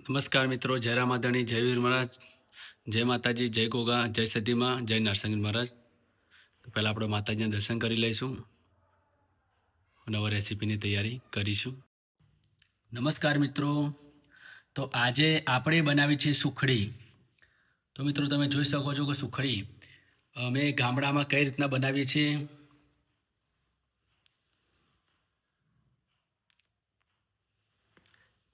નમસ્કાર મિત્રો, જય રામાધણી, જય વીર મહારાજ, જય માતાજી, જય ગોગા, જય સતીમાં, જય નરસિંહ મહારાજ. તો પહેલાં આપણે માતાજીના દર્શન કરી લઈશું. નવા રેસીપીની તૈયારી કરીશું. નમસ્કાર મિત્રો, તો આજે આપણે બનાવી છે સુખડી. તો મિત્રો તમે જોઈ શકો છો કે સુખડી અમે ગામડામાં કઈ રીતના બનાવીએ છીએ.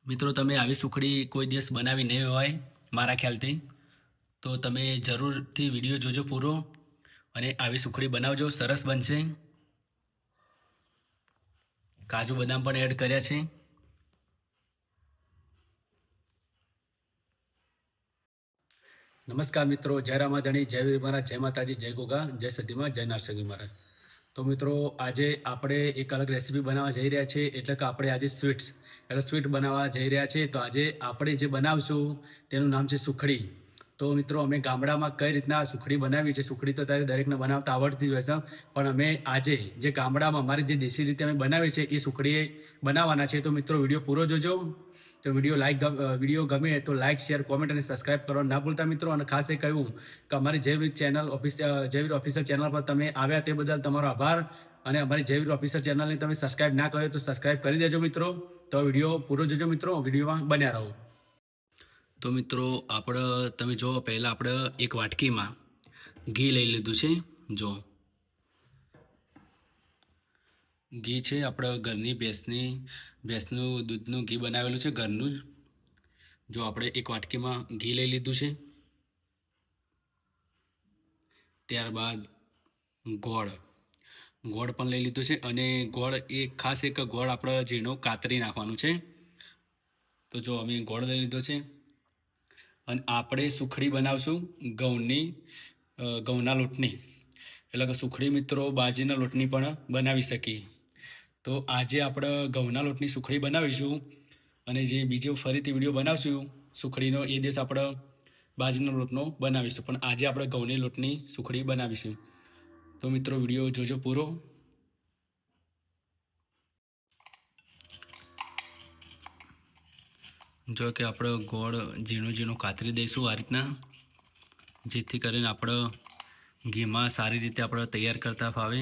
મિત્રો તમે આવી સુખડી કોઈ દિવસ બનાવી નહીં હોય મારા ખ્યાલથી, તો તમે જરૂરથી વિડીયો જોજો પૂરો અને આવી સુખડી બનાવજો, સરસ બનશે. કાજુ બદામ પણ એડ કર્યા છે. નમસ્કાર મિત્રો, જય રામાધણી, જય વીર મહારાજ, જય માતાજી, જય ગોગા, જય સતીમાં, જય નરસિંહ મહારાજ. તો મિત્રો આજે આપણે એક અલગ રેસીપી બનાવવા જઈ રહ્યા છીએ, એટલે કે આપણે આજે સ્વીટ બનાવવા જઈ રહ્યા છીએ. તો આજે આપણે જે બનાવશું તેનું નામ છે સુખડી. તો મિત્રો અમે ગામડામાં કઈ રીતના સુખડી બનાવી છે, સુખડી તો ત્યારે દરેકને બનાવતા આવડતી હોય છે, પણ અમે આજે જે ગામડામાં અમારી જે દેશી રીતે અમે બનાવી છે એ સુખડી બનાવવાના છે. તો મિત્રો વિડીયો પૂરો જોજો. તો વિડીયો ગમે તો લાઇક, શેર, કોમેન્ટ અને સબસ્ક્રાઇબ કરવાનું ના ભૂલતા મિત્રો. અને ખાસ એ કહ્યું કે અમારી જયવીર ઓફિશિયલ ચેનલ પર તમે આવ્યા તે બદલ તમારો આભાર. અને અમારી જયવીર ઓફિશિયલ ચેનલને તમે સબસ્ક્રાઇબ ના કર્યો તો સબસ્ક્રાઇબ કરી દેજો મિત્રો. તો વિડીયો પૂરો જોજો મિત્રો, વિડીયોમાં બન્યા રહો. તો મિત્રો તમે જો પહેલાં આપણે એક વાટકીમાં ઘી લઈ લીધું છે. જો ઘી છે આપણે ઘરની ભેંસનું દૂધનું ઘી બનાવેલું છે ઘરનું જ. જો આપણે એક વાટકીમાં ઘી લઈ લીધું છે. ત્યારબાદ ગોળ પણ લઈ લીધું છે. અને ગોળ એક ગોળ આપણે ઝીણો કાતરી નાખવાનું છે. તો જો અમે ગોળ લઈ લીધો છે. અને આપણે સુખડી બનાવશું ઘઉંના લોટની, એટલે કે સુખડી મિત્રો બાજરીના લોટની પણ બનાવી શકીએ. તો આજે આપણે ઘઉંના લોટની સુખડી બનાવીશું. અને જે બીજો ફરીથી વિડીયો બનાવશું સુખડીનો, એ દિવસ આપણે બાજરીના લોટનો બનાવીશું. પણ આજે આપણે ઘઉંની લોટની સુખડી બનાવીશું. તો મિત્રો વિડીયો જોજો પૂરો. જો કે આપણે ગોળ ઝીણો કાતરી દઈશું આ રીતના, જેથી કરીને આપણે ઘીમાં સારી રીતે આપણે તૈયાર કરતા ફાવે.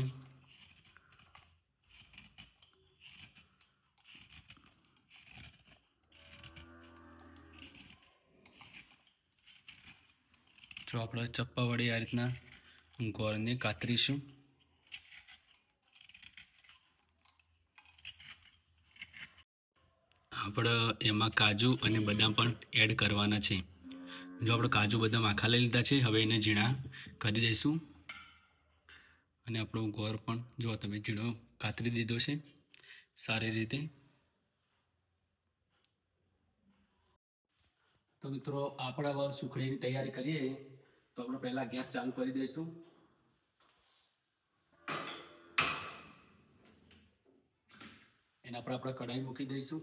જો આપણે ચપ્પા વડે આ રીતના ગોળને કાતરીશું. આપણે એમાં કાજુ અને બદામ પણ એડ કરવાના છે. જો આપણે કાજુ બદામ આખા લઈ લીધા છે, હવે એને ઝીણા કરી દઈશું. અને આપણો ગોળ પણ જો તમે ઝીણો કાતરી દીધો છે સારી રીતે. તો મિત્રો આપણે હવે સુખડીની તૈયારી કરીએ. તો આપણે પહેલા ગેસ ચાલુ કરી દઈશું. એના પર આપણે કઢાઈ મૂકી દઈશું.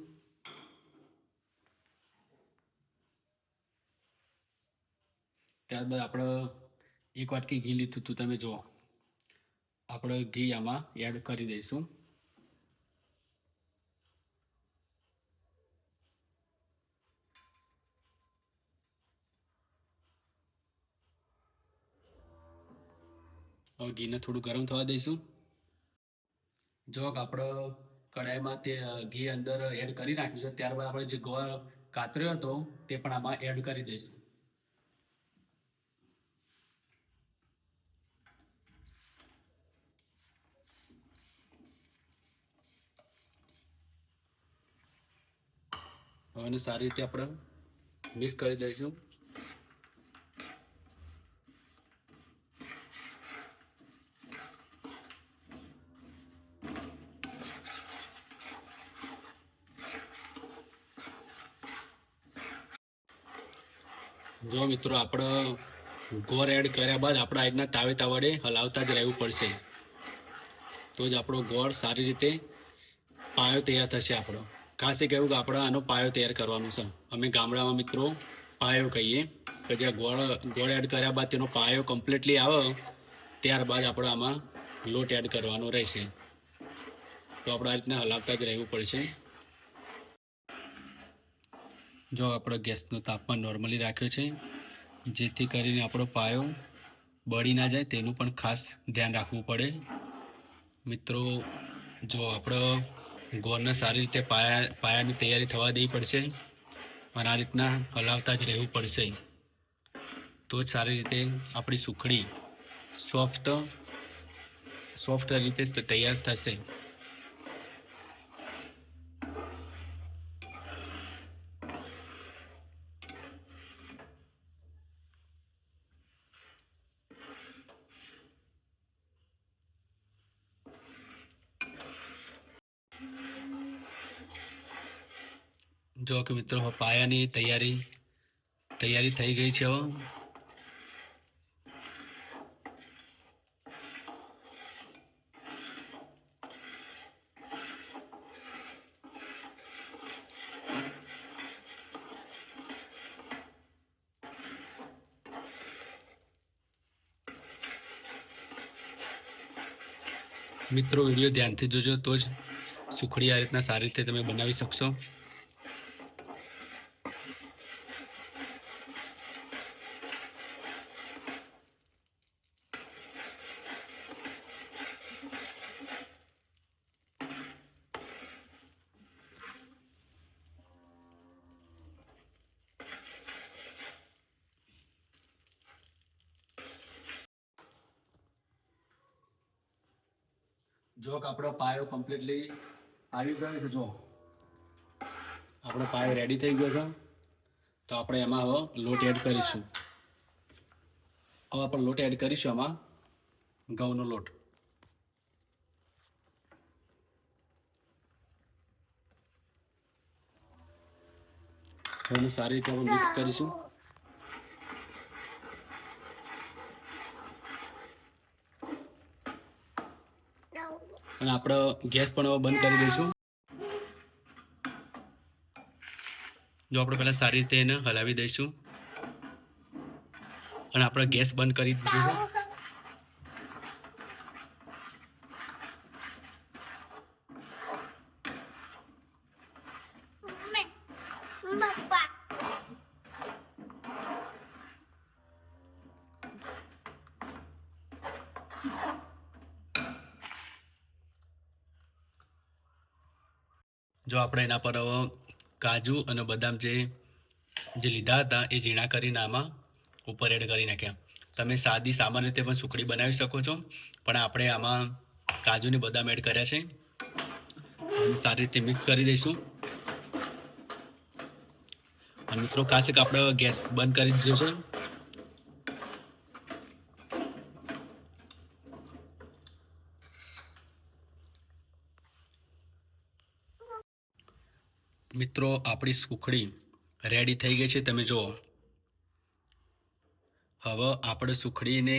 ત્યારબાદ આપણે એક વાટકી ઘી લીધું હતું, તમે જુઓ. આપણે ઘી આમાં એડ કરી દઈશું. હવે ઘીને થોડું ગરમ થવા દઈશું. જો આપણે કઢાઈમાં તે ઘી અંદર એડ કરી નાખ્યું છે. ત્યારબાદ આપણે જે ગોળ કાતર્યો હતો તે પણ આમાં એડ કરી દઈશું. હવે સારી રીતે આપણે મિક્સ કરી દઈશું. જો મિત્રો આપણે ગોળ એડ કર્યા બાદ આપણે આ રીતના તાવેતા વડે હલાવતા જ રહેવું પડશે, તો જ આપણો ગોળ સારી રીતે પાયો તૈયાર થશે. આપણો ખાસ એ કહેવું કે આપણે આનો પાયો તૈયાર કરવાનો છે. અમે ગામડામાં મિત્રો પાયો કહીએ કે જ્યાં ગોળ એડ કર્યા બાદ તેનો પાયો કમ્પ્લીટલી આવે ત્યારબાદ આપણે આમાં લોટ એડ કરવાનો રહેશે. તો આપણે આ રીતના હલાવતા જ રહેવું પડશે. જો આપણો ગેસનું તાપમાન નોર્મલી રાખ્યો છે, જેથી કરીને આપણો પાયો બળી ના જાય તેનું પણ ખાસ ધ્યાન રાખવું પડે. મિત્રો, જો આપણો ગોળને સારી રીતે પાયાની તૈયારી થવા દેવી પડશે અને આ રીતના હલાવતા જ રહેવું પડશે, તો જ સારી રીતે આપણી સુખડી સોફ્ટ રીતે તૈયાર થશે. જો કે મિત્રો, પાયાની તૈયારી થઈ ગઈ છે. હવે મિત્રો, વિડીયો ધ્યાનથી જોજો તો જ સુખડી આ રીતના સારી રીતે તમે બનાવી શકશો. જો કે આપણો પાયો કમ્પ્લીટલી આવી ગયો છે. જો આપણો પાયો રેડી થઈ ગયો છે, તો આપણે એમાં હવે લોટ એડ કરીશું. હવે આપણે લોટ એડ કરીશું આમાં ઘઉંનો લોટ. એને સારી રીતે આપણે મિક્સ કરીશું. અને આપણે ગેસ પણ હવે બંધ કરી દઈશું. જો આપણે પહેલાં સારી રીતે એને હલાવી દઈશું અને આપણે ગેસ બંધ કરી દીધું છે. જો આપણે એના પર કાજુ અને બદામ જે લીધા હતા એ ઝીણા કરીને આમાં ઉપર એડ કરી નાખ્યા. તમે સાદી સામાન્ય રીતે પણ સુખડી બનાવી શકો છો, પણ આપણે આમાં કાજુ અને બદામ એડ કર્યા છે. સારી રીતે મિક્સ કરી દઈશું. અને મિત્રો, ખાસ એક આપણે ગેસ બંધ કરી દીધો છે. મિત્રો, આપણી સુખડી રેડી થઈ ગઈ છે, તમે જુઓ. હવે આપણે સુખડીને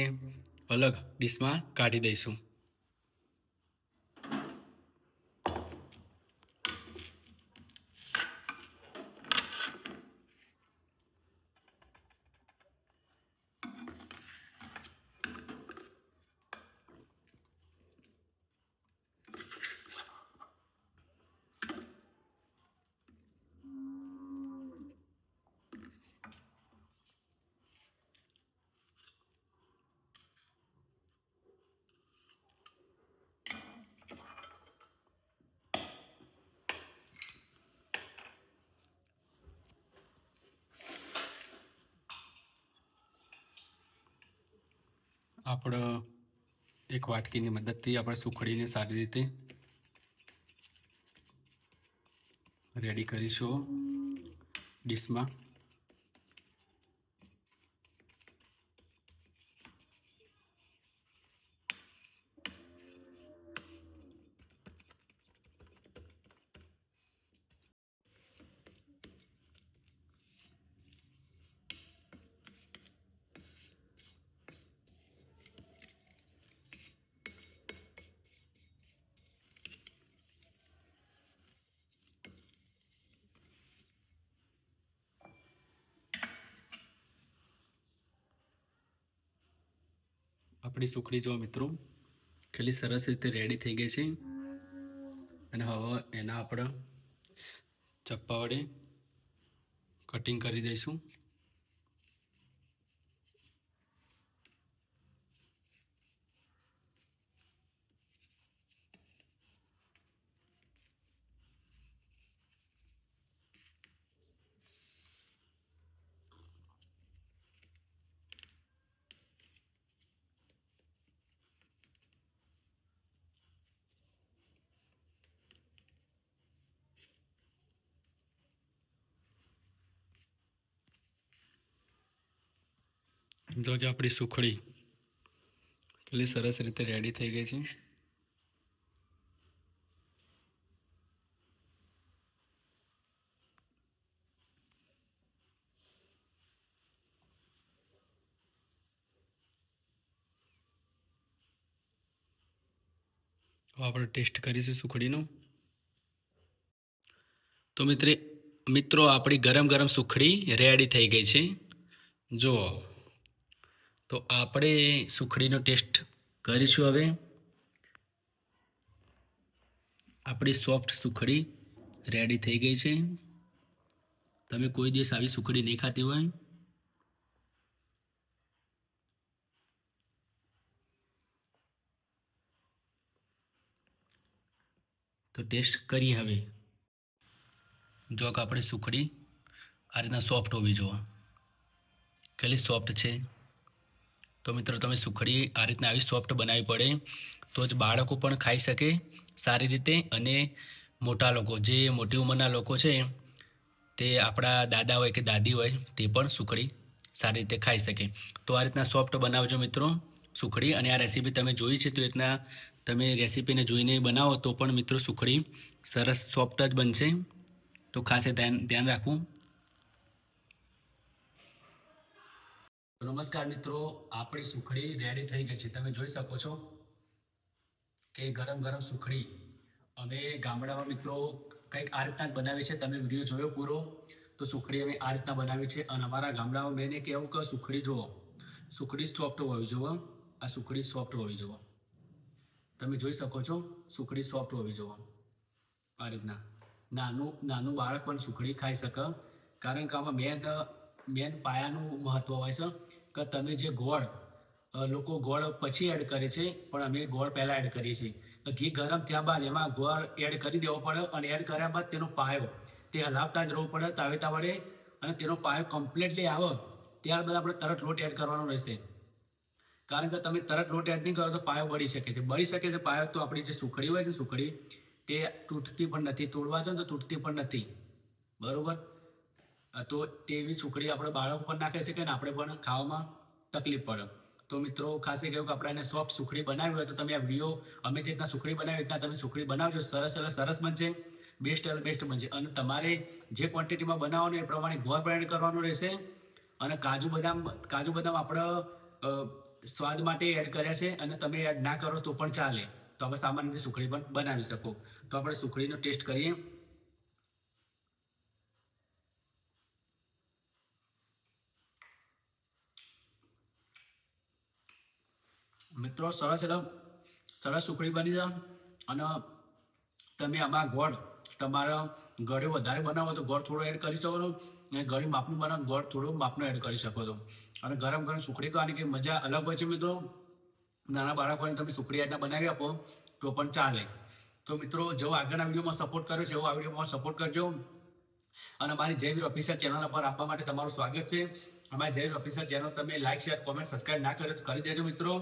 અલગ ડીશમાં કાઢી દઈશું. આપણે એક વાટકીની મદદથી આપણે સુખડીને સારી રીતે રેડી કરીશું ડીશમાં. આપણી સુખડી જો મિત્રો કેટલી સરસ રીતે રેડી થઈ ગઈ છે. અને હવે એના આપણે ચપ્પા વડે કટિંગ કરી દઈશું. જો કે આપણી સુખડી કેટલી સરસ રીતે રેડી થઈ ગઈ છે. આપણે ટેસ્ટ કરીશું સુખડીનો. તો મિત્રો આપણી ગરમ ગરમ સુખડી રેડી થઈ ગઈ છે. જો તો આપણે સુખડીનો ટેસ્ટ કરીશું. હવે આપણી સોફ્ટ સુખડી રેડી થઈ ગઈ છે. તમે કોઈ દિવસ આવી સુખડી નહીં ખાતી હોય તો ટેસ્ટ કરીએ. હવે જો કે આપણી સુખડી આ રીતના સોફ્ટ હોવી જોઈએ. કેટલી સોફ્ટ છે. તો મિત્રો તમે સુખડી આ રીતના આવી સોફ્ટ બનાવવી પડે તો જ બાળકો પણ ખાઈ શકે સારી રીતે, અને મોટા લોકો, જે મોટી ઉંમરના લોકો છે, તે આપણા દાદા હોય કે દાદી હોય, તે પણ સુખડી સારી રીતે ખાઈ શકે. તો આ રીતના સોફ્ટ બનાવજો મિત્રો સુખડી. અને આ રેસીપી તમે જોઈ છે તો એ રીતના તમે રેસીપીને જોઈને બનાવો તો પણ મિત્રો સુખડી સરસ સોફ્ટ જ બનશે. તો ખાસ ધ્યાન રાખવું. નમસ્કાર મિત્રો, આપણી સુખડી રેડી થઈ ગઈ છે. તમે જોઈ શકો છો કે ગરમ ગરમ સુખડી અમે ગામડામાં મિત્રો કંઈક આ રીતના જ બનાવી છે. તમે વિડીયો જોયો પૂરો તો સુખડી અમે આ રીતના બનાવી છે. અને અમારા ગામડામાં મેં કહેવું કે સુખડી જુઓ, સુખડી સોફ્ટ હોવી જુઓ. આ સુખડી સોફ્ટ હોવી જુઓ. તમે જોઈ શકો છો સુખડી સોફ્ટ હોવી જુઓ. આ રીતના નાનું બાળક પણ સુખડી ખાઈ શકે. કારણ કે આમાં મેન પાયાનું મહત્વ હોય છે કે તમે જે ગોળ, લોકો ગોળ પછી એડ કરે છે, પણ અમે ગોળ પહેલાં એડ કરીએ છીએ. ઘી ગરમ થયા બાદ એમાં ગોળ એડ કરી દેવો પડે, અને એડ કર્યા બાદ તેનો પાયો તે હલાવતા જ રહેવું પડે તાવેતા વડે, અને તેનો પાયો કમ્પ્લીટલી આવે ત્યારબાદ આપણે તરત લોટ એડ કરવાનો રહેશે. કારણ કે તમે તરત લોટ એડ નહીં કરો તો પાયો બળી શકે છે. પાયો તો આપણી જે સુખડી હોય છે, સુખડી તે તૂટતી પણ નથી. તોડવા જાય તો તૂટતી પણ નથી. બરાબર? તો તેવી સુખડી આપણે બાળકો પણ નાખી શકીએ, અને આપણે પણ ખાવામાં તકલીફ પડે. તો મિત્રો ખાસ કહ્યું કે આપણે એને સોફ્ટ સુખડી બનાવી હોય તો તમે આ વિડીયો અમે જે રીતના સુખડી બનાવી રીતના તમે સુખડી બનાવજો. સરસ બનશે, બેસ્ટ બનશે. અને તમારે જે ક્વોન્ટિટીમાં બનાવવાનું એ પ્રમાણે ગોળ પણ એડ કરવાનું રહેશે. અને કાજુ બદામ આપણે સ્વાદ માટે એડ કર્યા છે, અને તમે એડ ના કરો તો પણ ચાલે. તો આપણે સામાન્ય રીતે સુખડી પણ બનાવી શકો. તો આપણે સુખડીનો ટેસ્ટ કરીએ. મિત્રો સરસ સુખડી બની જાય. અને તમે આમાં ગોળ તમારા ઘરે વધારે બનાવો તો ગોળ થોડો એડ કરી શકો છો, અને ઘરે માપનું બનાવો ગોળ થોડો માપનો એડ કરી શકો છો. અને ગરમ સુખડી ખાવાની કંઈ મજા અલગ હોય છે મિત્રો. નાના બાળકોને તમે સુખડી આટલા બનાવી આપો તો પણ ચાલે. તો મિત્રો જેવો આગળના વિડીયોમાં સપોર્ટ કર્યો છે એવો આ વિડીયોમાં સપોર્ટ કરજો. અને મારી જયવીર ઓફિશિયલ ચેનલ પર આપવા માટે તમારું સ્વાગત છે. અમારી જયવીર ઓફિશિયલ ચેનલ તમે લાઈક, શેર, કોમેન્ટ, સબસ્ક્રાઈબ ના કર્યો તો કરી દેજો મિત્રો.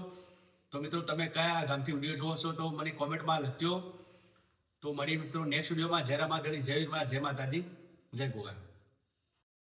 તો મિત્રો તમે કયા ગામથી વિડીયો જોવો છો તો મને કોમેન્ટમાં લખજો. તો મળી મિત્રો નેક્સ્ટ વિડીયોમાં. જય રામાધણી, જય વીર, જય માતાજી, જય ગોગા.